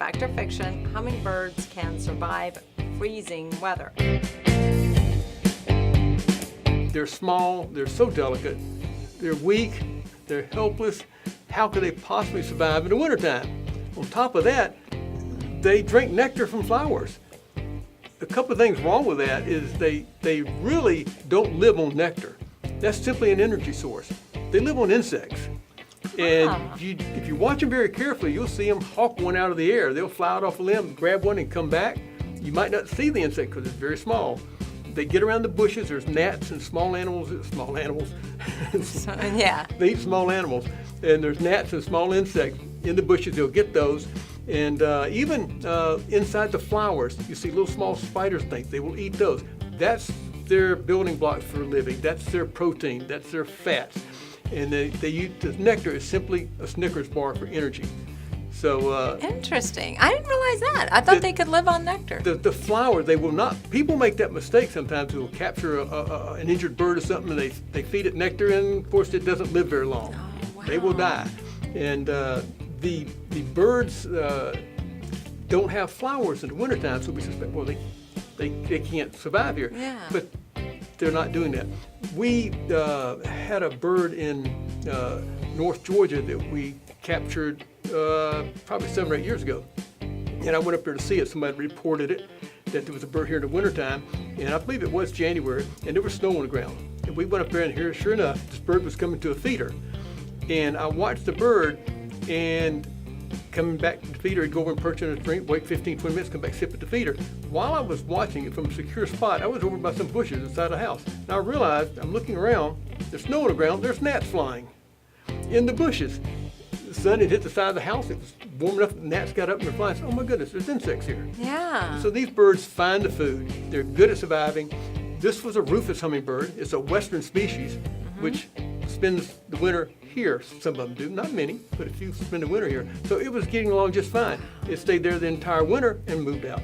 fact or fiction, hummingbirds can survive freezing weather? They're small, they're so delicate, they're weak, they're helpless. How could they possibly survive in the wintertime? On top of that, they drink nectar from flowers. A couple of things wrong with that is they really don't live on nectar. That's simply an energy source. They live on insects. And if you watch them very carefully, you'll see them hawk one out of the air. They'll fly out off a limb, grab one and come back. You might not see the insect because it's very small. They get around the bushes. There's gnats and small animals. Yeah. They eat small animals. And there's gnats and small insects in the bushes. They'll get those. And even inside the flowers, you see little small spiders things. They will eat those. That's their building blocks for a living. That's their protein. That's their fats. And they use the nectar is simply a Snickers bar for energy. So interesting. I didn't realize that. I thought they could live on nectar. The flower, they will not. People make that mistake sometimes. They'll capture an injured bird or something, and they feed it nectar, and of course it doesn't live very long. Oh, wow. They will die. And the birds don't have flowers in the wintertime, so we suspect, well, they can't survive here. Yeah. But they're not doing that. We had a bird in North Georgia that we captured probably 7 or 8 years ago. And I went up there to see it. Somebody reported it, that there was a bird here in the wintertime. And I believe it was January, and there was snow on the ground. And we went up there, and here, sure enough, this bird was coming to a feeder. And I watched the bird, and coming back to the feeder, he'd go over and perch on a tree, wait 15, 20 minutes, come back, sip at the feeder. While I was watching it from a secure spot, I was over by some bushes inside the house. And I realized, I'm looking around, there's snow on the ground, there's gnats flying in the bushes. The sun had hit the side of the house, it was warm enough, the gnats got up and they're flying. Oh my goodness, there's insects here. Yeah. So these birds find the food, they're good at surviving. This was a rufous hummingbird. It's a western species, which spends the winter here. Some of them do, not many, but a few spend the winter here. So it was getting along just fine. It stayed there the entire winter and moved out.